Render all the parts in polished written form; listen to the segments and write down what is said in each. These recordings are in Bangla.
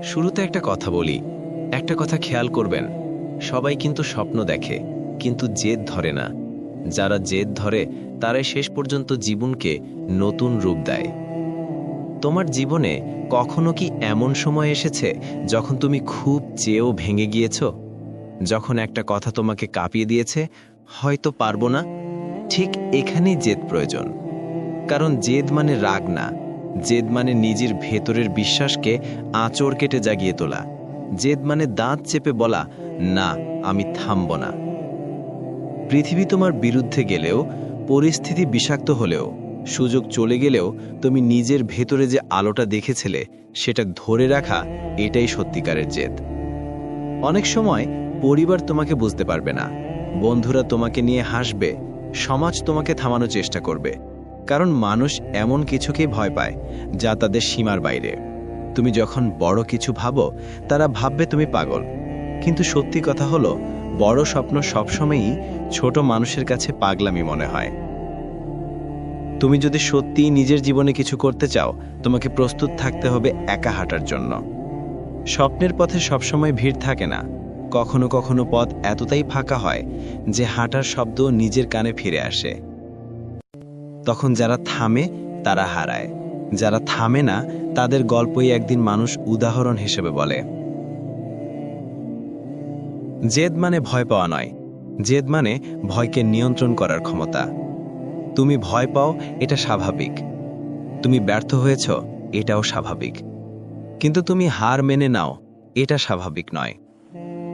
শুরুতে একটা কথা বলি, একটা কথা খেয়াল করবেন, সবাই কিন্তু স্বপ্ন দেখে, কিন্তু জেদ ধরে না। যারা জেদ ধরে তারাই শেষ পর্যন্ত জীবনকে নতুন রূপ দেয়। তোমার জীবনে কখনো কি এমন সময় এসেছে যখন তুমি খুব চেয়েও ভেঙে গিয়েছ? যখন একটা কথা তোমাকে কাঁপিয়ে দিয়েছে, হয়তো পারবো না? ঠিক এখানেই জেদ প্রয়োজন। কারণ জেদ মানে রাগ না, জেদ মানে নিজের ভেতরের বিশ্বাসকে আঁচড় কেটে জাগিয়ে তোলা। জেদ মানে দাঁত চেপে বলা, না, আমি থামব না। পৃথিবী তোমার বিরুদ্ধে গেলেও, পরিস্থিতি বিষাক্ত হলেও, সুযোগ চলে গেলেও তুমি নিজের ভেতরে যে আলোটা দেখেছিলে সেটা ধরে রাখা, এটাই সত্যিকারের জেদ। অনেক সময় পরিবার তোমাকে বুঝতে পারবে না, বন্ধুরা তোমাকে নিয়ে হাসবে, সমাজ তোমাকে থামানোর চেষ্টা করবে, কারণ মানুষ এমন কিছুকেই ভয় পায় যা তাদের সীমার বাইরে। তুমি যখন বড় কিছু ভাবো, তারা ভাববে তুমি পাগল। কিন্তু সত্যি কথা হলো, বড় স্বপ্ন সবসময়ই ছোট মানুষের কাছে পাগলামি মনে হয়। তুমি যদি সত্যিই নিজের জীবনে কিছু করতে চাও, তোমাকে প্রস্তুত থাকতে হবে একা হাঁটার জন্য। স্বপ্নের পথে সবসময় ভিড় থাকে না, কখনো কখনো পথ এতটাই ফাঁকা হয় যে হাঁটার শব্দ নিজের কানে ফিরে আসে। তখন যারা থামে তারা হারায়, যারা থামে না তাদের গল্পই একদিন মানুষ উদাহরণ হিসেবে বলে। জেদ মানে ভয় পাওয়া নয়, জেদ মানে ভয়কে নিয়ন্ত্রণ করার ক্ষমতা। তুমি ভয় পাও, এটা স্বাভাবিক। তুমি ব্যর্থ হয়েছ, এটাও স্বাভাবিক। কিন্তু তুমি হার মেনে নাও, এটা স্বাভাবিক নয়।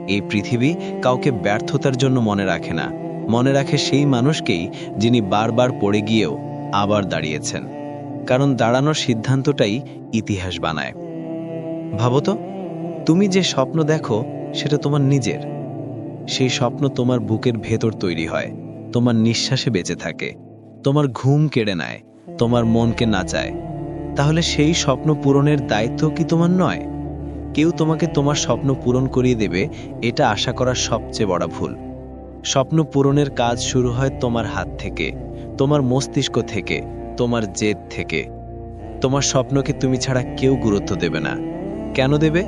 এই পৃথিবী কাউকে ব্যর্থতার জন্য মনে রাখে না, মনে রাখে সেই মানুষকেই যিনি বারবার পড়ে গিয়েও আবার দাঁড়িয়েছেন। কারণ দাঁড়ানোর সিদ্ধান্তটাই ইতিহাস বানায়। ভাবো তো, তুমি যে স্বপ্ন দেখো সেটা তোমার নিজের। সেই স্বপ্ন তোমার বুকের ভেতর তৈরি হয়, তোমার নিঃশ্বাসে বেঁচে থাকে, তোমার ঘুম কেড়ে নেয়, তোমার মনকে নাচায়। তাহলে সেই স্বপ্ন পূরণের দায়িত্ব কি তোমার নয়? কেউ তোমাকে তোমার স্বপ্ন পূরণ করিয়ে দেবে, এটা আশা করার সবচেয়ে বড় ভুল। স্বপ্ন পূরণের কাজ শুরু হয় তোমার হাত থেকে, তোমার মস্তিষ্ক থেকে, তোমার জেদ থেকে। তোমার স্বপ্নকে তুমি ছাড়া কেউ গুরুত্ব দেবে না। কেন দেবে?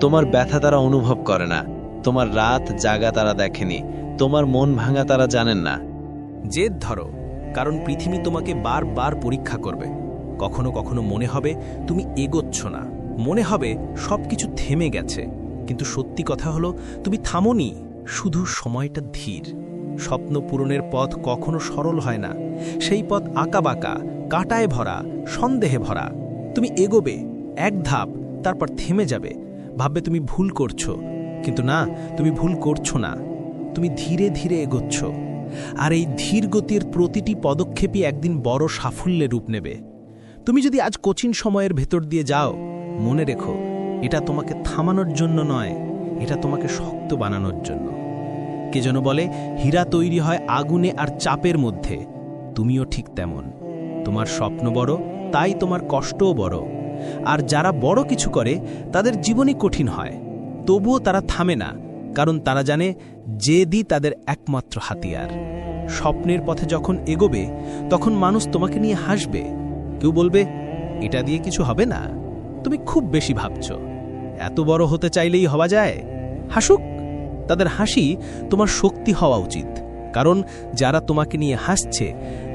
তোমার ব্যথা তারা অনুভব করে না, তোমার রাত জাগা তারা দেখেনি, তোমার মন ভাঙা তারা জানেন না। জেদ ধরো, কারণ পৃথিবী তোমাকে বারবার পরীক্ষা করবে। কখনো কখনো মনে হবে তুমি এগোচ্ছ না, মনে হবে সবকিছু থেমে গেছে। কিন্তু সত্যি কথা হলো, তুমি থামোনি, শুধু সময়টা ধীর। স্বপ্ন পূরণের পথ কখনো সরল হয় না, সেই পথ আঁকাবাঁকা, কাঁটায় ভরা, সন্দেহে ভরা। তুমি এগোবে এক ধাপ, তারপর থেমে যাবে, ভাববে তুমি ভুল করছো। কিন্তু না, তুমি ভুল করছো না, তুমি ধীরে ধীরে এগোচ্ছ। আর এই ধীর গতির প্রতিটি পদক্ষেপই একদিন বড় সাফল্যে রূপ নেবে। তুমি যদি আজ কঠিন সময়ের ভেতর দিয়ে যাও, মনে রেখো, এটা তোমাকে থামানোর জন্য নয়, এটা তোমাকে শক্ত বানানোর জন্য। কে যেন বলে, হীরা তৈরি হয় আগুনে আর চাপের মধ্যে। তুমিও ঠিক তেমন। তোমার স্বপ্ন বড়, তাই তোমার কষ্টও বড়। আর যারা বড় কিছু করে তাদের জীবনই কঠিন হয়, তবুও তারা থামে না, কারণ তারা জানে জেদই তাদের একমাত্র হাতিয়ার। স্বপ্নের পথে যখন এগোবে, তখন মানুষ তোমাকে নিয়ে হাসবে। কেউ বলবে, এটা দিয়ে কিছু হবে না, তুমি খুব বেশি ভাবছ, এত বড় হতে চাইলেই হওয়া যায়। হাসুক, তাদের হাসি তোমার শক্তি হওয়া উচিত। কারণ যারা তোমাকে নিয়ে হাসছে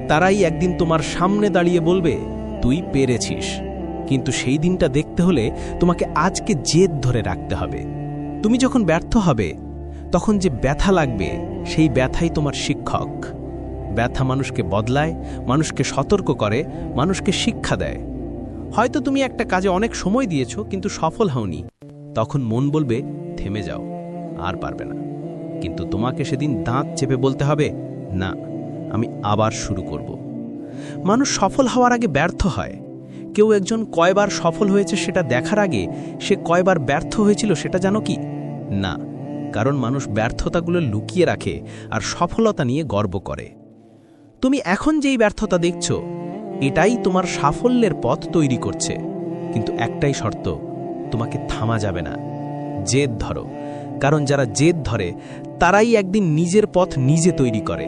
তারাই একদিন তোমার সামনে দাঁড়িয়ে বলবে, তুই পেরেছিস। কিন্তু সেই দিনটা দেখতে হলে তোমাকে আজকে জেদ ধরে রাখতে হবে। তুমি যখন ব্যর্থ হবে, তখন যে ব্যথা লাগবে, সেই ব্যথাই তোমার শিক্ষক। ব্যথা মানুষকে বদলায়, মানুষকে সতর্ক করে, মানুষকে শিক্ষা দেয়। হয়তো তুমি একটা কাজে অনেক সময় দিয়েছো কিন্তু সফল হওনি, তখন মন বলবে, থেমে যাও, আর পারবে না। কিন্তু তোমাকে সেদিন দাঁত চেপে বলতে হবে, না, আমি আবার শুরু করব। মানুষ সফল হওয়ার আগে ব্যর্থ হয়। কেউ একজন কয়বার সফল হয়েছে সেটা দেখার আগে সে কয়বার ব্যর্থ হয়েছিল সেটা জানো কি? না, কারণ মানুষ ব্যর্থতাগুলো লুকিয়ে রাখে আর সফলতা নিয়ে গর্ব করে। তুমি এখন যেই ব্যর্থতা দেখছো, এটাই তোমার সাফল্যের পথ তৈরি করছে। কিন্তু একটাই শর্ত, তোমাকে থামা যাবে না। জেদ ধরো, কারণ যারা জেদ ধরে তারাই একদিন নিজের পথ নিজে তৈরি করে।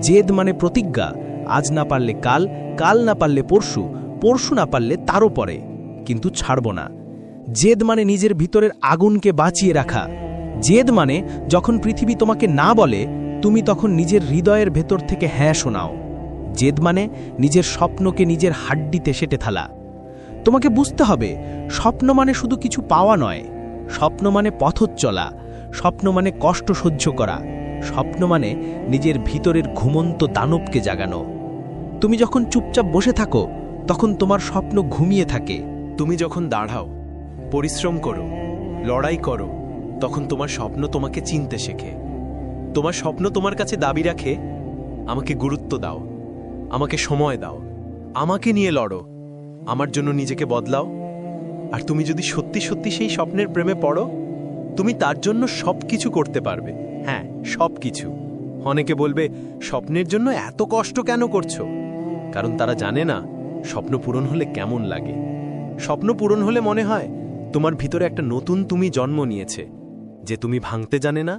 জেদ মানে প্রতিজ্ঞা, আজ না পারলে কাল, কাল না পারলে পরশু, পরশু না পারলে তারও পরে, কিন্তু ছাড়ব না। জেদ মানে নিজের ভিতরের আগুনকে বাঁচিয়ে রাখা। জেদ মানে যখন পৃথিবী তোমাকে না বলে, তুমি তখন নিজের হৃদয়ের ভেতর থেকে হ্যাঁ শোনাও। জেদ মানে নিজের স্বপ্নকে নিজের হাড্ডিতে সেটে থালা। তোমাকে বুঝতে হবে, স্বপ্ন মানে শুধু কিছু পাওয়া নয়। স্বপ্ন মানে পথচলা, স্বপ্ন মানে কষ্ট সহ্য করা, স্বপ্ন মানে নিজের ভিতরের ঘুমন্ত দানবকে জাগানো। তুমি যখন চুপচাপ বসে থাকো, তখন তোমার স্বপ্ন ঘুমিয়ে থাকে। তুমি যখন দাঁড়াও, পরিশ্রম করো, লড়াই করো, তখন তোমার স্বপ্ন তোমাকে চিনতে শেখে। তোমার স্বপ্ন তোমার কাছে দাবি রাখে, আমাকে গুরুত্ব দাও, আমাকে সময় দাও, আমাকে নিয়ে লড়ো, আমার জন্য নিজেকে বদলাও। আর তুমি যদি সত্যি সত্যি সেই স্বপ্নের প্রেমে পড়ো, তুমি তার জন্য সব কিছু করতে পারবে। হ্যাঁ, সব কিছু। অনেকে বলবে, স্বপ্নের জন্য এত কষ্ট কেন করছো? কারণ তারা জানে না স্বপ্ন পূরণ হলে কেমন লাগে। স্বপ্ন পূরণ হলে মনে হয় তোমার ভিতরে একটা নতুন তুমি জন্ম নিয়েছে, যে তুমি ভাঙতে জানে না,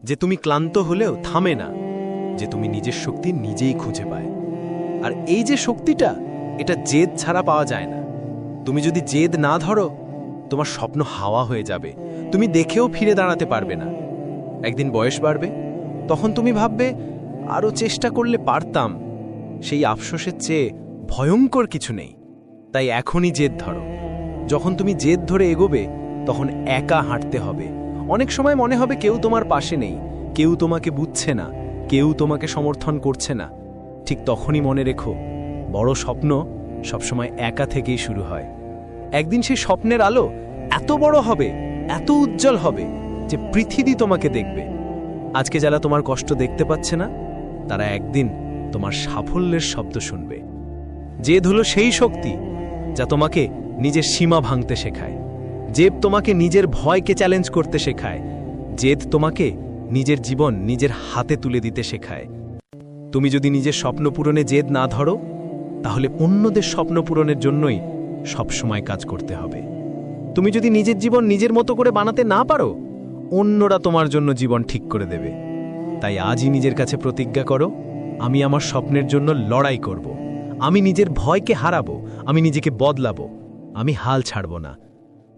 যে তুমি ক্লান্ত হলেও থামে না, যে তুমি নিজের শক্তি নিজেই খুঁজে পায়। আর এই যে শক্তিটা, এটা জেদ ছাড়া পাওয়া যায় না। তুমি যদি জেদ না ধরো, তোমার স্বপ্ন হাওয়া হয়ে যাবে, তুমি দেখেও ফিরে দাঁড়াতে পারবে না। একদিন বয়স বাড়বে, তখন তুমি ভাববে, আরও চেষ্টা করলে পারতাম। সেই আফসোসের চেয়ে ভয়ঙ্কর কিছু নেই। তাই এখনই জেদ ধরো। যখন তুমি জেদ ধরে এগোবে, তখন একা হাঁটতে হবে। অনেক সময় মনে হবে কেউ তোমার পাশে নেই, কেউ তোমাকে বুঝছে না, কেউ তোমাকে সমর্থন করছে না। ঠিক তখনই মনে রেখো, বড় স্বপ্ন সবসময় একা থেকেই শুরু হয়। একদিন সেই স্বপ্নের আলো এত বড় হবে, এত উজ্জ্বল হবে যে পৃথিবী তোমাকে দেখবে। আজকে যারা তোমার কষ্ট দেখতে পাচ্ছে না, তারা একদিন তোমার সাফল্যের শব্দ শুনবে। জেদ হলো সেই শক্তি যা তোমাকে নিজের সীমা ভাঙতে শেখায়। জেদ তোমাকে নিজের ভয়কে চ্যালেঞ্জ করতে শেখায়। জেদ তোমাকে নিজের জীবন নিজের হাতে তুলে দিতে শেখায়। তুমি যদি নিজের স্বপ্ন পূরণে জেদ না ধরো, তাহলে অন্যদের স্বপ্ন পূরণের জন্যই সবসময় কাজ করতে হবে। তুমি যদি নিজের জীবন নিজের মতো করে বানাতে না পারো, অন্যরা তোমার জন্য জীবন ঠিক করে দেবে। তাই আজই নিজের কাছে প্রতিজ্ঞা করো, আমি আমার স্বপ্নের জন্য লড়াই করব। আমি নিজের ভয়কে হারাবো, আমি নিজেকে বদলাবো, আমি হাল ছাড়ব না।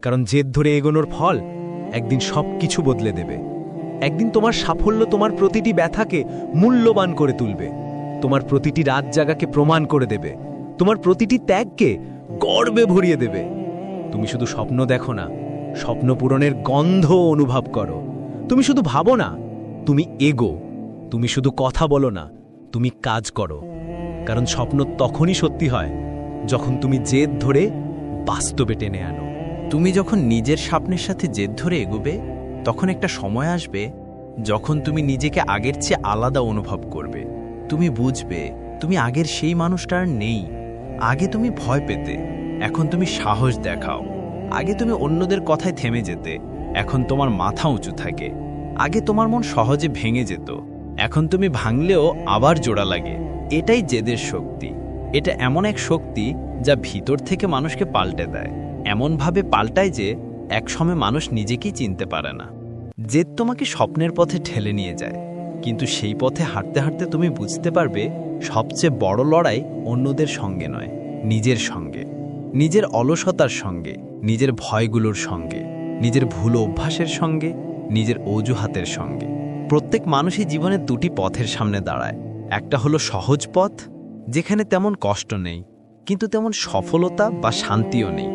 কারণ জেদ ধরে এগোনোর ফল একদিন সব কিছু বদলে দেবে। একদিন তোমার সাফল্য তোমার প্রতিটি ব্যথাকে মূল্যবান করে তুলবে, তোমার প্রতিটি রাত জাগাকে প্রমাণ করে দেবে, তোমার প্রতিটি ত্যাগকে গর্বে ভরিয়ে দেবে। তুমি শুধু স্বপ্ন দেখো না, স্বপ্ন পূরণের গন্ধ অনুভব করো। তুমি শুধু ভাবো না, তুমি এগো। তুমি শুধু কথা বলো না, তুমি কাজ করো। কারণ স্বপ্ন তখনই সত্যি হয় যখন তুমি জেদ ধরে বাস্তবে টেনে আনো। তুমি যখন নিজের স্বপ্নের সাথে জেদ ধরে এগোবে, তখন একটা সময় আসবে যখন তুমি নিজেকে আগের চেয়ে আলাদা অনুভব করবে। তুমি বুঝবে তুমি আগের সেই মানুষটা আর নেই। আগে তুমি ভয় পেতে, এখন তুমি সাহস দেখাও। আগে তুমি অন্যদের কথায় থেমে যেতে, এখন তোমার মাথা উঁচু থাকে। আগে তোমার মন সহজে ভেঙে যেত, এখন তুমি ভাঙলেও আবার জোড়া লাগে। এটাই জেদের শক্তি। এটা এমন এক শক্তি যা ভিতর থেকে মানুষকে পাল্টে দেয়, এমনভাবে পাল্টায় যে একসময় মানুষ নিজেকেই চিনতে পারে না। জেদ তোমাকে স্বপ্নের পথে ঠেলে নিয়ে যায়, কিন্তু সেই পথে হাঁটতে হাঁটতে তুমি বুঝতে পারবে সবচেয়ে বড় লড়াই অন্যদের সঙ্গে নয়, নিজের সঙ্গে। নিজের অলসতার সঙ্গে, নিজের ভয়গুলোর সঙ্গে, নিজের ভুল অভ্যাসের সঙ্গে, নিজের অজুহাতের সঙ্গে। প্রত্যেক মানুষই জীবনে দুটি পথের সামনে দাঁড়ায়। একটা হলো সহজ পথ, যেখানে তেমন কষ্ট নেই, কিন্তু তেমন সফলতা বা শান্তিও নেই।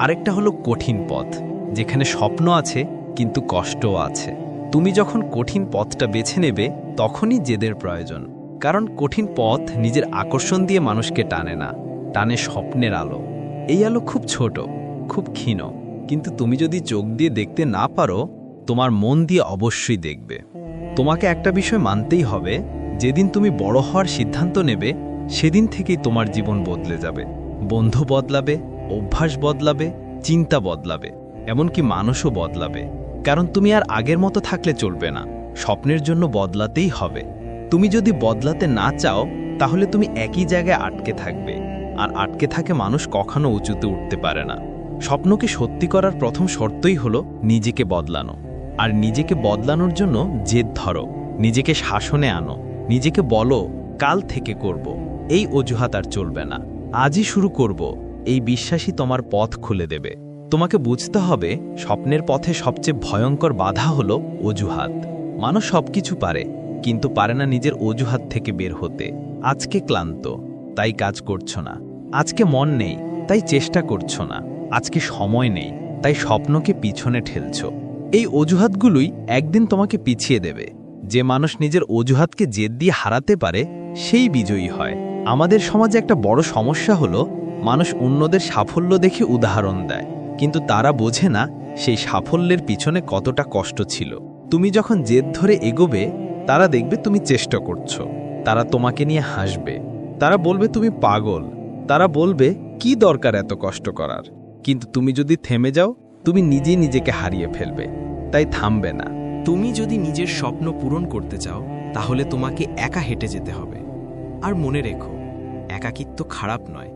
আরেকটা হলো কঠিন পথ, যেখানে স্বপ্ন আছে কিন্তু কষ্টও আছে। তুমি যখন কঠিন পথটা বেছে নেবে, তখনই জেদের প্রয়োজন। কারণ কঠিন পথ নিজের আকর্ষণ দিয়ে মানুষকে টানে না, টানে স্বপ্নের আলো। এই আলো খুব ছোট, খুব ক্ষীণ, কিন্তু তুমি যদি চোখ দিয়ে দেখতে না পারো, তোমার মন দিয়ে অবশ্যই দেখবে। তোমাকে একটা বিষয় মানতেই হবে, যেদিন তুমি বড় হওয়ার সিদ্ধান্ত নেবে, সেদিন থেকেই তোমার জীবন বদলে যাবে। বন্ধু বদলাবে, অভ্যাস বদলাবে, চিন্তা বদলাবে, এমনকি মানুষও বদলাবে। কারণ তুমি আর আগের মতো থাকলে চলবে না, স্বপ্নের জন্য বদলাতেই হবে। তুমি যদি বদলাতে না চাও, তাহলে তুমি একই জায়গায় আটকে থাকবে, আর আটকে থাকে মানুষ কখনো উঁচুতে উঠতে পারে না। স্বপ্নকে সত্যি করার প্রথম শর্তই হলো নিজেকে বদলানো। আর নিজেকে বদলানোর জন্য জেদ ধরো, নিজেকে শাসনে আনো, নিজেকে বলো কাল থেকে করব, এই অজুহাত আর চলবে না। আজই শুরু করব, এই বিশ্বাসই তোমার পথ খুলে দেবে। তোমাকে বুঝতে হবে স্বপ্নের পথে সবচেয়ে ভয়ঙ্কর বাধা হলো অজুহাত। মানুষ সবকিছু পারে, কিন্তু পারে না নিজের অজুহাত থেকে বের হতে। আজকে ক্লান্ত, তাই কাজ করছো না। আজকে মন নেই, তাই চেষ্টা করছো না। আজকে সময় নেই, তাই স্বপ্নকে পিছনে ঠেলছো। এই অজুহাতগুলোই একদিন তোমাকে পিছিয়ে দেবে। যে মানুষ নিজের অজুহাতকে জেদ দিয়ে হারাতে পারে, সেই বিজয়ী হয়। আমাদের সমাজে একটা বড় সমস্যা হলো মানুষ অন্যদের সাফল্য দেখে উদাহরণ দেয়, কিন্তু তারা বোঝে না সেই সাফল্যের পিছনে কতটা কষ্ট ছিল। তুমি যখন জেদ ধরে এগোবে, তারা দেখবে তুমি চেষ্টা করছো। তারা তোমাকে নিয়ে হাসবে, তারা বলবে তুমি পাগল, তারা বলবে কি দরকার এত কষ্ট করার। কিন্তু তুমি যদি থেমে যাও, তুমি নিজেই নিজেকে হারিয়ে ফেলবে। তাই থামবে না। তুমি যদি নিজের স্বপ্ন পূরণ করতে চাও, তাহলে তোমাকে একা হেঁটে যেতে হবে। আর মনে রেখো, একাকিত্ব খারাপ নয়।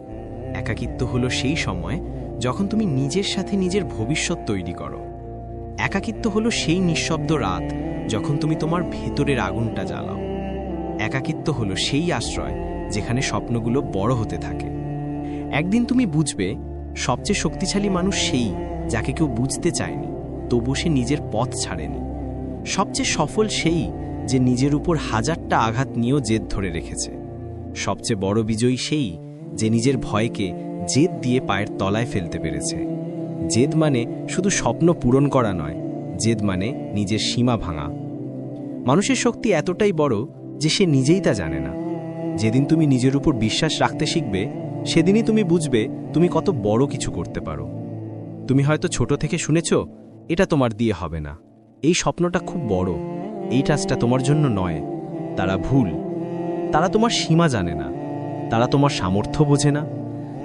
একাকিত্ব হলো সেই সময় যখন তুমি নিজের সাথে নিজের ভবিষ্যৎ তৈরি করো। একাকিত্ব হলো সেই নিঃশব্দ রাত যখন তুমি তোমার ভেতরের আগুনটা জ্বালাও। একাকিত্ব হলো সেই আশ্রয় যেখানে স্বপ্নগুলো বড় হতে থাকে। একদিন তুমি বুঝবে, সবচেয়ে শক্তিশালী মানুষ সেই যাকে কেউ বুঝতে চায়নি, তবু সে নিজের পথ ছাড়েনি। সবচেয়ে সফল সেই যে নিজের উপর হাজারটা আঘাত নিয়েও জেদ ধরে রেখেছে। সবচেয়ে বড় বিজয়ী সেই যে নিজের ভয়কে জেদ দিয়ে পায়ের তলায় ফেলতে পেরেছে। জেদ মানে শুধু স্বপ্ন পূরণ করা নয়, জেদ মানে নিজের সীমা ভাঙা। মানুষের শক্তি এতটাই বড় যে সে নিজেই তা জানে না। যেদিন তুমি নিজের উপর বিশ্বাস রাখতে শিখবে, সেদিনই তুমি বুঝবে তুমি কত বড় কিছু করতে পারো। তুমি হয়তো ছোট থেকে শুনেছ, এটা তোমার দিয়ে হবে না, এই স্বপ্নটা খুব বড়, এই কাজটা তোমার জন্য নয়। তারা ভুল। তারা তোমার সীমা জানে না, তারা তোমার সামর্থ্য বোঝে না,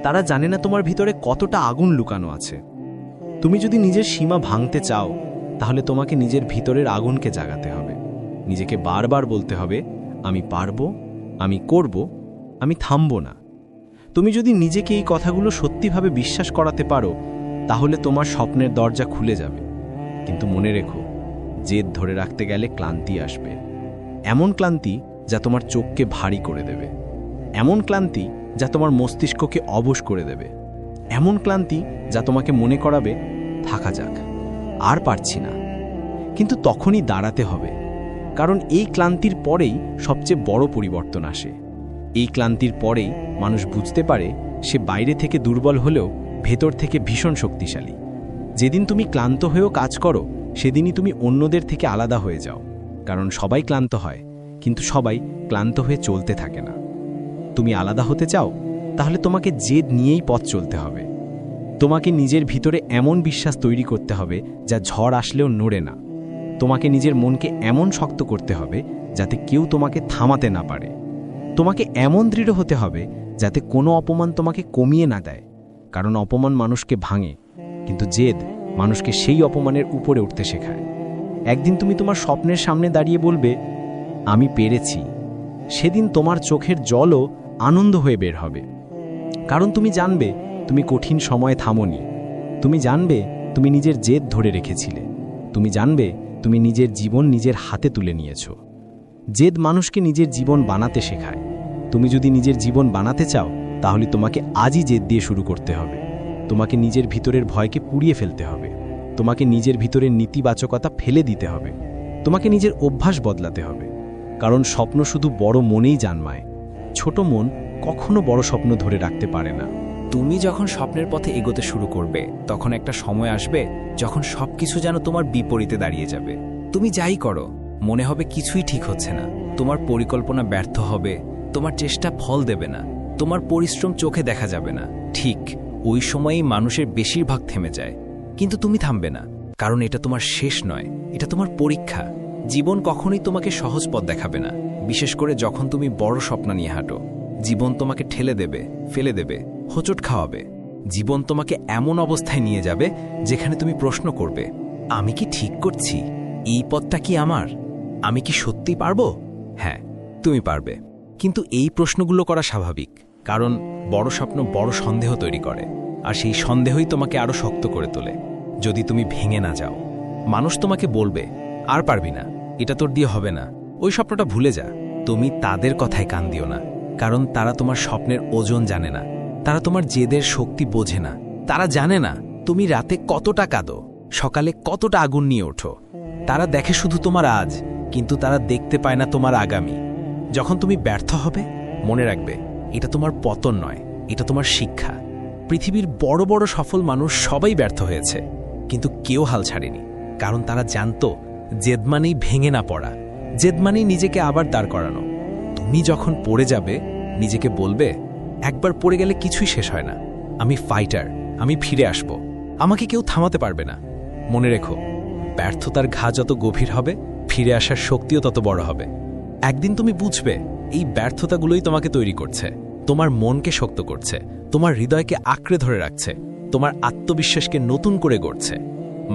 তারা জানে না তোমার ভিতরে কতটা আগুন লুকানো আছে। তুমি যদি নিজের সীমা ভাঙতে চাও, তাহলে তোমাকে নিজের ভিতরের আগুনকে জাগাতে হবে। নিজেকে বারবার বলতে হবে, আমি পারবো, আমি করব, আমি থামব না। তুমি যদি নিজেকে এই কথাগুলো সত্যিভাবে বিশ্বাস করাতে পারো, তাহলে তোমার স্বপ্নের দরজা খুলে যাবে। কিন্তু মনে রেখো, জেদ ধরে রাখতে গেলে ক্লান্তি আসবে। এমন ক্লান্তি যা তোমার চোখকে ভারী করে দেবে, এমন ক্লান্তি যা তোমার মস্তিষ্ককে অবশ করে দেবে, এমন ক্লান্তি যা তোমাকে মনে করাবে থাকা যাক, আর পারছি না। কিন্তু তখনই দাঁড়াতে হবে, কারণ এই ক্লান্তির পরেই সবচেয়ে বড় পরিবর্তন আসে। এই ক্লান্তির পরেই মানুষ বুঝতে পারে সে বাইরে থেকে দুর্বল হলেও ভেতর থেকে ভীষণ শক্তিশালী। যেদিন তুমি ক্লান্ত হয়েও কাজ করো, সেদিনই তুমি অন্যদের থেকে আলাদা হয়ে যাও। কারণ সবাই ক্লান্ত হয়, কিন্তু সবাই ক্লান্ত হয়ে চলতে থাকে না। তুমি আলাদা হতে চাও, তাহলে তোমাকে জেদ নিয়েই পথ চলতে হবে। তোমাকে নিজের ভিতরে এমন বিশ্বাস তৈরি করতে হবে যা ঝড় আসলেও নড়ে না। তোমাকে নিজের মনকে এমন শক্ত করতে হবে যাতে কেউ তোমাকে থামাতে না পারে। তোমাকে এমন দৃঢ় হতে হবে যাতে কোনো অপমান তোমাকে কমিয়ে না দেয়। কারণ অপমান মানুষকে ভাঙে, কিন্তু জেদ মানুষকে সেই অপমানের উপরে উঠতে শেখায়। একদিন তুমি তোমার স্বপ্নের সামনে দাঁড়িয়ে বলবে, আমি পেরেছি। সেদিন তোমার চোখের জলও আনন্দ হয়ে বের হবে। কারণ তুমি জানবে তুমি কঠিন সময়ে থামোনি। তুমি জানবে তুমি নিজের জেদ ধরে রেখেছিলে। তুমি জানবে তুমি নিজের জীবন নিজের হাতে তুলে নিয়েছো। জেদ মানুষকে নিজের জীবন বানাতে শেখায়। তুমি যদি নিজের জীবন বানাতে চাও, তাহলে তোমাকে আজই জেদ দিয়ে শুরু করতে হবে। তোমাকে নিজের ভিতরের ভয়কে পুড়িয়ে ফেলতে হবে। তোমাকে নিজের ভিতরের নেতিবাচকতা ফেলে দিতে হবে। তোমাকে নিজের অভ্যাস বদলাতে হবে। কারণ স্বপ্ন শুধু বড় মনেই জন্মায়, ছোট মন কখনো বড় স্বপ্ন ধরে রাখতে পারে না। তুমি যখন স্বপ্নের পথে এগোতে শুরু করবে, তখন একটা সময় আসবে যখন সবকিছু যেন তোমার বিপরীতে দাঁড়িয়ে যাবে। তুমি যাই করো, মনে হবে কিছুই ঠিক হচ্ছে না। তোমার পরিকল্পনা ব্যর্থ হবে, তোমার চেষ্টা ফল দেবে না, তোমার পরিশ্রম চোখে দেখা যাবে না। ঠিক ওই সময়েই মানুষের বেশিরভাগ থেমে যায়। কিন্তু তুমি থামবে না, কারণ এটা তোমার শেষ নয়, এটা তোমার পরীক্ষা। জীবন কখনোই তোমাকে সহজ পথ দেখাবে না, বিশেষ করে যখন তুমি বড় স্বপ্ন নিয়ে হাঁটো। জীবন তোমাকে ঠেলে দেবে, ফেলে দেবে, হোঁচট খাওয়াবে। জীবন তোমাকে এমন অবস্থায় নিয়ে যাবে যেখানে তুমি প্রশ্ন করবে, আমি কি ঠিক করছি? এই পথটা কি আমার? আমি কি সত্যি পারবো? হ্যাঁ, তুমি পারবে। কিন্তু এই প্রশ্নগুলো করা স্বাভাবিক, কারণ বড় স্বপ্ন বড় সন্দেহ তৈরি করে, আর সেই সন্দেহই তোমাকে আরও শক্ত করে তোলে। যদি তুমি ভেঙে না যাও, মানুষ তোমাকে বলবে, আর পারবি না, এটা তোর দিয়ে হবে না, ওই স্বপ্নটা ভুলে যা। তুমি তাদের কথায় কান দিও না, কারণ তারা তোমার স্বপ্নের ওজন জানে না। তারা তোমার জেদের শক্তি বোঝে না। তারা জানে না তুমি রাতে কতটা কাঁদো, সকালে কতটা আগুন নিয়ে ওঠো। তারা দেখে শুধু তোমার আজ, কিন্তু তারা দেখতে পায় না তোমার আগামী। যখন তুমি ব্যর্থ হবে, মনে রাখবে এটা তোমার পতন নয়, এটা তোমার শিক্ষা। পৃথিবীর বড় বড় সফল মানুষ সবাই ব্যর্থ হয়েছে, কিন্তু কেউ হাল ছাড়েনি, কারণ তারা জানতো জেদ মানেই ভেঙে না পড়া, জেদ মানেই নিজেকে আবার দাঁড় করানো। তুমি যখন পড়ে যাবে, নিজেকে বলবে একবার পড়ে গেলে কিছুই শেষ হয় না, আমি ফাইটার, আমি ফিরে আসব, আমাকে কেউ থামাতে পারবে না। মনে রেখো, ব্যর্থতার ঘা যত গভীর হবে, ফিরে আসার শক্তিও তত বড় হবে। একদিন তুমি বুঝবে এই ব্যর্থতাগুলোই তোমাকে তৈরি করছে, তোমার মনকে শক্ত করছে, তোমার হৃদয়কে আঁকড়ে ধরে রাখছে, তোমার আত্মবিশ্বাসকে নতুন করে গড়ছে।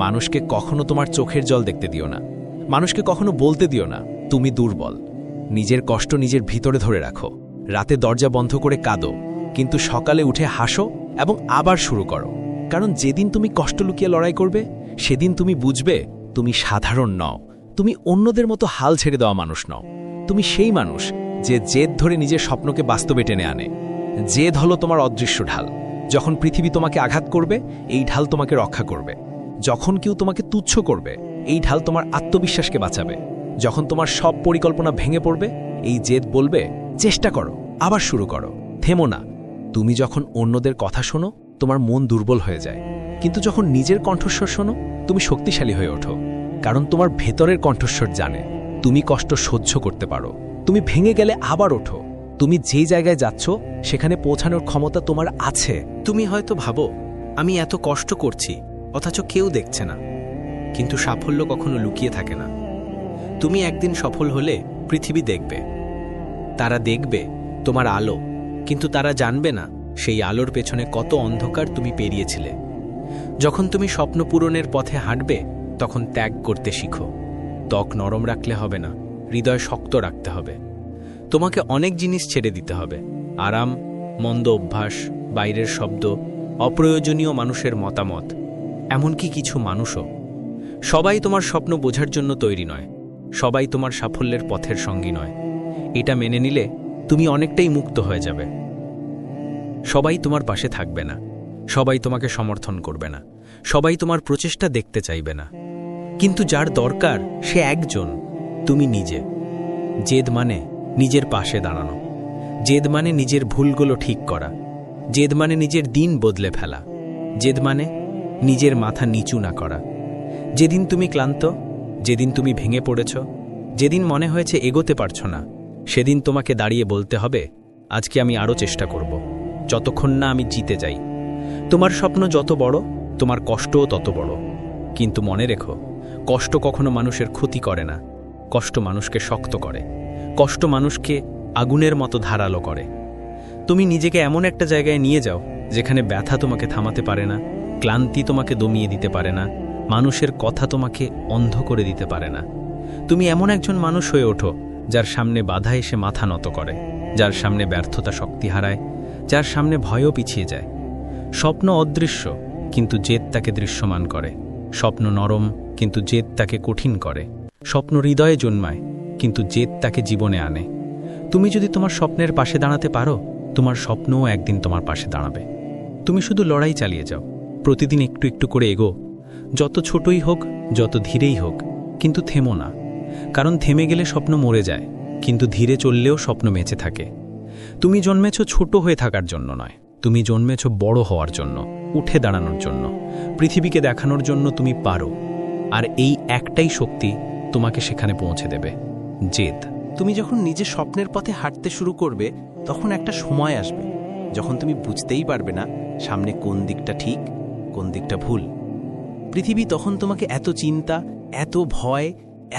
মানুষকে কখনো তোমার চোখের জল দেখতে দিও না, মানুষকে কখনো বলতে দিও না তুমি দুর্বল। নিজের কষ্ট নিজের ভিতরে ধরে রাখো, রাতে দরজা বন্ধ করে কাঁদো, কিন্তু সকালে উঠে হাসো এবং আবার শুরু করো। কারণ যেদিন তুমি কষ্ট লুকিয়ে লড়াই করবে, সেদিন তুমি বুঝবে তুমি সাধারণ নও, তুমি অন্যদের মতো হাল ছেড়ে দেওয়া মানুষ নও। তুমি সেই মানুষ যে জেদ ধরে নিজের স্বপ্নকে বাস্তবে টেনে আনে। জেদ হলো তোমার অদৃশ্য ঢাল। যখন পৃথিবী তোমাকে আঘাত করবে, এই ঢাল তোমাকে রক্ষা করবে। যখন কেউ তোমাকে তুচ্ছ করবে, এই ঢাল তোমার আত্মবিশ্বাসকে বাঁচাবে। যখন তোমার সব পরিকল্পনা ভেঙে পড়বে, এই জেদ বলবে চেষ্টা করো, আবার শুরু করো, থেমো না। তুমি যখন অন্যদের কথা শোনো, তোমার মন দুর্বল হয়ে যায়, কিন্তু যখন নিজের কণ্ঠস্বর শোনো, তুমি শক্তিশালী হয়ে ওঠো। কারণ তোমার ভেতরের কণ্ঠস্বর জানে তুমি কষ্ট সহ্য করতে পারো, তুমি ভেঙে গেলে আবার ওঠো। তুমি যেই জায়গায় যাচ্ছ, সেখানে পৌঁছানোর ক্ষমতা তোমার আছে। তুমি হয়তো ভাবো আমি এত কষ্ট করছি, অথচ কেউ দেখছে না। কিন্তু সাফল্য কখনো লুকিয়ে থাকে না। তুমি একদিন সফল হলে পৃথিবী দেখবে, তারা দেখবে তোমার আলো, কিন্তু তারা জানবে না সেই আলোর পেছনে কত অন্ধকার তুমি পেরিয়েছিলে। যখন তুমি স্বপ্ন পূরণের পথে হাঁটবে, তখন ত্যাগ করতে শিখো। ত্বক নরম রাখলে হবে না, হৃদয় শক্ত রাখতে হবে। তোমাকে অনেক জিনিস ছেড়ে দিতে হবে, আরাম, মন্দ অভ্যাস, বাইরের শব্দ, অপ্রয়োজনীয় মানুষের মতামত, এমনকি কিছু মানুষও। সবাই তোমার স্বপ্ন বোঝার জন্য তৈরি নয়, সবাই তোমার সাফল্যের পথের সঙ্গী নয়। এটা মেনে নিলে তুমি অনেকটাই মুক্ত হয়ে যাবে। সবাই তোমার পাশে থাকবে না, সবাই তোমাকে সমর্থন করবে না, সবাই তোমার প্রচেষ্টা দেখতে চাইবে না। কিন্তু যার দরকার সে একজন, তুমি নিজে। জেদ মানে নিজের পাশে দাঁড়ানো, জেদ মানে নিজের ভুলগুলো ঠিক করা, জেদ মানে নিজের দিন বদলে ফেলা, জেদ মানে নিজের মাথা নিচু না করা। যেদিন তুমি ক্লান্ত, যেদিন তুমি ভেঙে পড়েছ, যেদিন মনে হয়েছে এগোতে পারছো না, সেদিন তোমাকে দাঁড়িয়ে বলতে হবে আজকে আমি আরও চেষ্টা করব, যতক্ষণ না আমি জিতে যাই। তোমার স্বপ্ন যত বড়, তোমার কষ্টও তত বড়। কিন্তু মনে রেখো, কষ্ট কখনো মানুষের ক্ষতি করে না, কষ্ট মানুষকে শক্ত করে, কষ্ট মানুষকে আগুনের মতো ধারালো করে। তুমি নিজেকে এমন একটা জায়গায় নিয়ে যাও যেখানে ব্যথা তোমাকে থামাতে পারে না, ক্লান্তি তোমাকে দমিয়ে দিতে পারে না, মানুষের কথা তোমাকে অন্ধ করে দিতে পারে না। তুমি এমন একজন মানুষ হয়ে ওঠো যার সামনে বাধা এসে মাথা নত করে, যার সামনে ব্যর্থতা শক্তি হারায়, যার সামনে ভয়ও পিছিয়ে যায়। স্বপ্ন অদৃশ্য, কিন্তু জেদ তাকে দৃশ্যমান করে। স্বপ্ন নরম, কিন্তু জেদ তাকে কঠিন করে। স্বপ্ন হৃদয়ে জন্মায়, কিন্তু জেদ তাকে জীবনে আনে। তুমি যদি তোমার স্বপ্নের পাশে দাঁড়াতে পারো, তোমার স্বপ্নও একদিন তোমার পাশে দাঁড়াবে। তুমি শুধু লড়াই চালিয়ে যাও, প্রতিদিন একটু একটু করে এগো, যত ছোটই হোক, যত ধীরেই হোক, কিন্তু থেমো না। কারণ থেমে গেলে স্বপ্ন মরে যায়, কিন্তু ধীরে চললেও স্বপ্ন বেঁচে থাকে। তুমি জন্মেছ ছোট হয়ে থাকার জন্য নয়, তুমি জন্মেছ বড় হওয়ার জন্য, উঠে দাঁড়ানোর জন্য, পৃথিবীকে দেখানোর জন্য তুমি পারো। আর এই একটাই শক্তি তোমাকে সেখানে পৌঁছে দেবে, জেদ। তুমি যখন নিজের স্বপ্নের পথে হাঁটতে শুরু করবে, তখন একটা সময় আসবে যখন তুমি বুঝতেই পারবে না সামনে কোন দিকটা ঠিক, কোন দিকটা ভুল। পৃথিবী তখন তোমাকে এত চিন্তা, এত ভয়,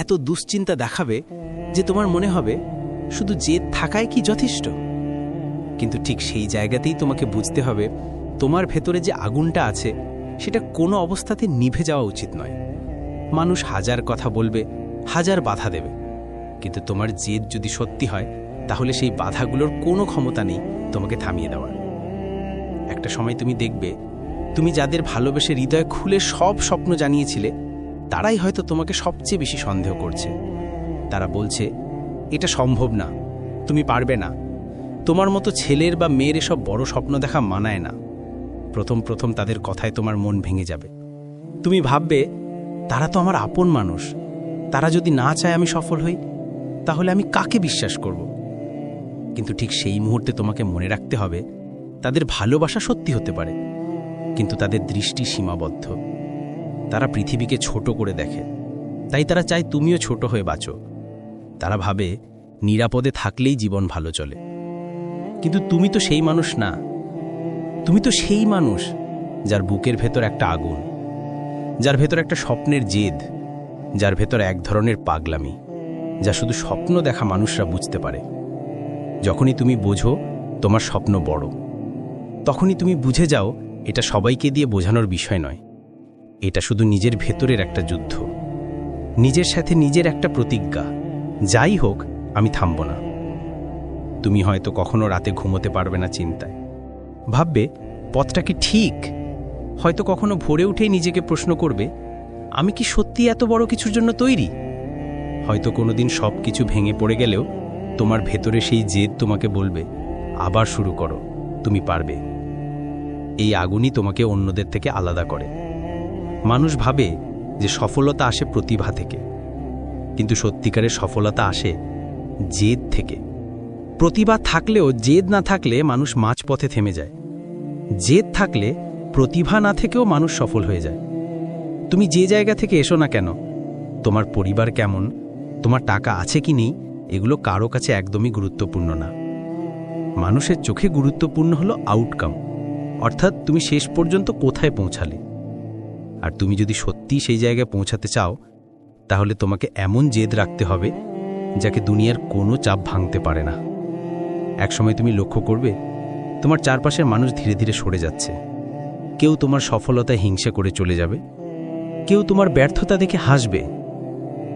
এত দুশ্চিন্তা দেখাবে যে তোমার মনে হবে শুধু জেদ থাকাই কি যথেষ্ট। কিন্তু ঠিক সেই জায়গাতেই তোমাকে বুঝতে হবে তোমার ভেতরে যে আগুনটা আছে সেটা কোনো অবস্থাতে নিভে যাওয়া উচিত নয়। মানুষ হাজার কথা বলবে, হাজার বাধা দেবে, কিন্তু তোমার জেদ যদি সত্যি হয়, তাহলে সেই বাধাগুলোর কোনো ক্ষমতা নেই তোমাকে থামিয়ে দেওয়ার। একটা সময় তুমি দেখবে, তুমি যাদের ভালোবেসে হৃদয় খুলে সব স্বপ্ন জানিয়েছিলে, তারাই হয়তো তোমাকে সবচেয়ে বেশি সন্দেহ করছে। তারা বলছে এটা সম্ভব না, তুমি পারবে না, তোমার মতো ছেলের বা মেয়ের এসব বড় স্বপ্ন দেখা মানায় না। প্রথম প্রথম তাদের কথায় তোমার মন ভেঙে যাবে। তুমি ভাববে, তারা তো আমার আপন মানুষ, তারা যদি না চায় আমি সফল হই, তাহলে আমি কাকে বিশ্বাস করব? কিন্তু ঠিক সেই মুহূর্তে তোমাকে মনে রাখতে হবে, তাদের ভালোবাসা সত্যি হতে পারে, কিন্তু তাদের দৃষ্টি সীমাবদ্ধ। তারা পৃথিবীকে ছোট করে দেখে, তাই তারা চায় তুমিও ছোট হয়ে বাঁচো। তারা ভাবে নিরাপদে থাকলেই জীবন ভালো চলে। কিন্তু তুমি তো সেই মানুষ না। তুমি তো সেই মানুষ যার বুকের ভেতর একটা আগুন, যার ভেতর একটা স্বপ্নের জেদ, যার ভেতর এক ধরনের পাগলামি, যা শুধু স্বপ্ন দেখা মানুষরা বুঝতে পারে। যখনই তুমি বোঝো তোমার স্বপ্ন বড়, তখনই তুমি বুঝে যাও এটা সবাইকে দিয়ে বোঝানোর বিষয় নয়, এটা শুধু নিজের ভেতরের একটা যুদ্ধ, নিজের সাথে নিজের একটা প্রতিজ্ঞা। যাই হোক, আমি থামব না। তুমি হয়তো কখনো রাতে ঘুমোতে পারবে না চিন্তায়, ভাববে পথটা কি ঠিক। হয়তো কখনো ভোরে উঠেই নিজেকে প্রশ্ন করবে, আমি কি সত্যি এত বড় কিছুর জন্য তৈরি? হয়তো কোনোদিন সব কিছু ভেঙে পড়ে গেলেও তোমার ভেতরে সেই জেদ তোমাকে বলবে, আবার শুরু করো, তুমি পারবে। এই আগুনই তোমাকে অন্যদের থেকে আলাদা করে। মানুষ ভাবে যে সফলতা আসে প্রতিভা থেকে, কিন্তু সত্যিকারের সফলতা আসে জেদ থেকে। প্রতিভা থাকলেও জেদ না থাকলে মানুষ মাঝপথে থেমে যায়। জেদ থাকলে প্রতিভা না থেকেও মানুষ সফল হয়ে যায়। তুমি যে জায়গা থেকে এসো না কেন, তোমার পরিবার কেমন, তোমার টাকা আছে কি নেই, এগুলো কারো কাছে একদমই গুরুত্বপূর্ণ না। মানুষের চোখে গুরুত্বপূর্ণ হলো আউটকাম, অর্থাৎ তুমি শেষ পর্যন্ত কোথায় পৌঁছালে। আর তুমি যদি সত্যি সেই জায়গায় পৌঁছাতে চাও, তাহলে তোমাকে এমন জেদ রাখতে হবে যাকে দুনিয়ার কোনো চাপ ভাঙতে পারে না। একসময় তুমি লক্ষ্য করবে তোমার চারপাশের মানুষ ধীরে ধীরে সরে যাচ্ছে। কেউ তোমার সফলতায় হিংসা করে চলে যাবে, কেউ তোমার ব্যর্থতা দেখে হাসবে,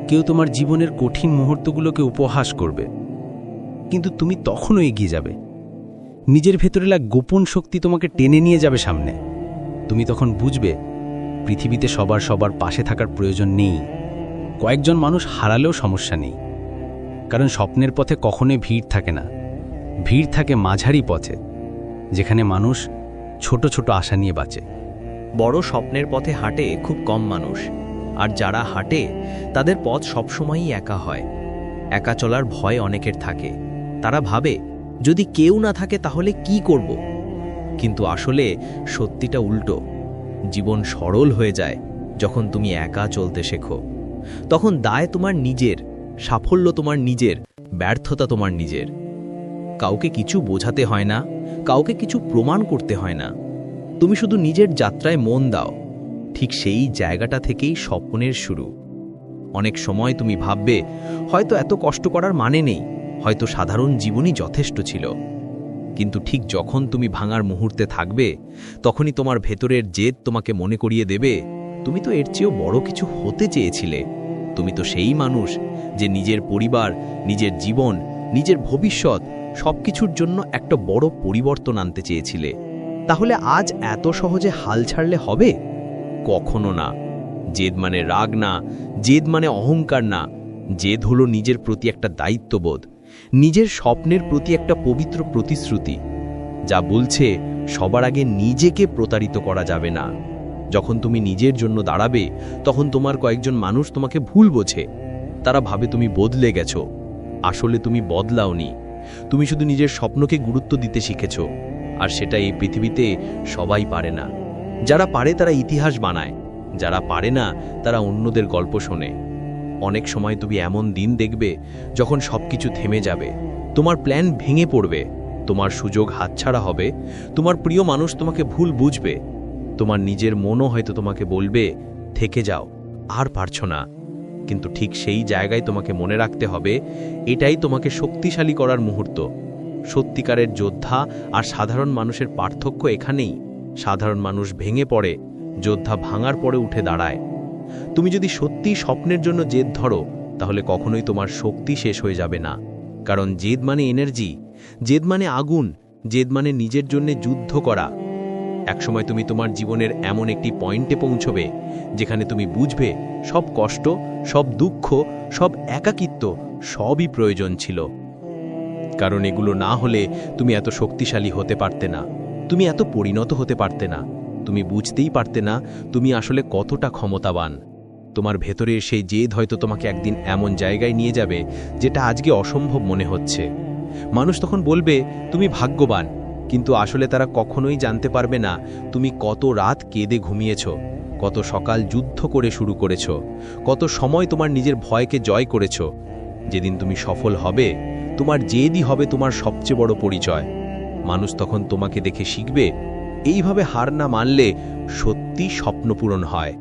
কেউ তোমার জীবনের কঠিন মুহূর্তগুলোকে উপহাস করবে। কিন্তু তুমি তখনও এগিয়ে যাবে। নিজের ভেতরে গোপন শক্তি তোমাকে টেনে নিয়ে যাবে সামনে। তুমি তখন বুঝবে পৃথিবীতে সবার পাশে থাকার প্রয়োজন নেই। কয়েকজন মানুষ হারালেও সমস্যা নেই, কারণ স্বপ্নের পথে কখনোই ভিড় থাকে না। ভিড় থাকে মাঝারি পথে, যেখানে মানুষ ছোট ছোট আশা নিয়ে বাঁচে। বড় স্বপ্নের পথে হাঁটে খুব কম মানুষ, আর যারা হাঁটে তাদের পথ সবসময়ই একা হয়। একা চলার ভয় অনেকের থাকে। তারা ভাবে যদি কেউ না থাকে তাহলে কি করব। কিন্তু আসলে সত্যিটা উল্টো। জীবন সরল হয়ে যায় যখন তুমি একা চলতে শেখো। তখন দায় তোমার নিজের, সাফল্য তোমার নিজের, ব্যর্থতা তোমার নিজের। কাউকে কিছু বোঝাতে হয় না, কাউকে কিছু প্রমাণ করতে হয় না। তুমি শুধু নিজের যাত্রায় মন দাও। ঠিক সেই জায়গাটা থেকেই স্বপ্নের শুরু। অনেক সময় তুমি ভাববে হয়তো এত কষ্ট করার মানে নেই, হয়তো সাধারণ জীবনই যথেষ্ট ছিল। কিন্তু ঠিক যখন তুমি ভাঙার মুহূর্তে থাকবে, তখনই তোমার ভেতরের জেদ তোমাকে মনে করিয়ে দেবে, তুমি তো এর চেয়েও বড় কিছু হতে চেয়েছিলে। তুমি তো সেই মানুষ যে নিজের পরিবার, নিজের জীবন, নিজের ভবিষ্যৎ সবকিছুর জন্য একটা বড় পরিবর্তন আনতে চেয়েছিলে। তাহলে আজ এত সহজে হাল ছাড়লে হবে? কখনো না। জেদ মানে রাগ না, জেদ মানে অহংকার না। জেদ হলো নিজের প্রতি একটা দায়িত্ববোধ, নিজের স্বপ্নের প্রতি একটা পবিত্র প্রতিশ্রুতি, যা বলছে সবার আগে নিজেকে প্রতারিত করা যাবে না। যখন তুমি নিজের জন্য দাঁড়াবে, তখন তোমার কয়েকজন মানুষ তোমাকে ভুল বোঝে। তারা ভাবে তুমি বদলে গেছো। আসলে তুমি বদলাওনি। তুমি শুধু নিজের স্বপ্নকে গুরুত্ব দিতে শিখেছো, আর সেটা এই পৃথিবীতে সবাই পারে না। যারা পারে তারা ইতিহাস বানায়, যারা পারে না তারা অন্যদের গল্প শোনে। অনেক সময় তুমি এমন দিন দেখবে যখন সবকিছু থেমে যাবে, তোমার প্ল্যান ভেঙে পড়বে, তোমার সুযোগ হাতছাড়া হবে, তোমার প্রিয় মানুষ তোমাকে ভুল বুঝবে, তোমার নিজের মনও হয়তো তোমাকে বলবে থেকে যাও, আর পারছো না। কিন্তু ঠিক সেই জায়গায় তোমাকে মনে রাখতে হবে, এটাই তোমাকে শক্তিশালী করার মুহূর্ত। সত্যিকারের যোদ্ধা আর সাধারণ মানুষের পার্থক্য এখানেই। সাধারণ মানুষ ভেঙে পড়ে, যোদ্ধা ভাঙার পরে উঠে দাঁড়ায়। তুমি যদি সত্যি স্বপ্নের জন্য জেদ ধরো, তাহলে কখনোই তোমার শক্তি শেষ হয়ে যাবে না। কারণ জেদ মানে এনার্জি, জেদ মানে আগুন, জেদ মানে নিজের জন্য যুদ্ধ করা। একসময় তুমি তোমার জীবনের এমন একটি পয়েন্টে পৌঁছবে যেখানে তুমি বুঝবে সব কষ্ট, সব দুঃখ, সব একাকিত্ব সবই প্রয়োজন ছিল। কারণ এগুলো না হলে তুমি এত শক্তিশালী হতে পারতে না। তুমি এত পরিণত হতে পারতে না, তুমি বুঝতেই পারতে না তুমি আসলে কতটা ক্ষমতাবান। তোমার ভেতরের সেই জেদ হয়তো তোমাকে একদিন এমন জায়গায় নিয়ে যাবে যেটা আজকে অসম্ভব মনে হচ্ছে। মানুষ তখন বলবে তুমি ভাগ্যবান, কিন্তু আসলে তারা কখনোই জানতে পারবে না তুমি কত রাত কেঁদে ঘুমিয়েছ, কত সকাল যুদ্ধ করে শুরু করেছ, কত সময় তোমার নিজের ভয়কে জয় করেছ। যেদিন তুমি সফল হবে, তোমার জেদই হবে তোমার সবচেয়ে বড় পরিচয়। মানুষ তখন তোমাকে দেখে শিখবে, এইভাবে হার না মানলে সত্যি স্বপ্ন পূরণ হয়।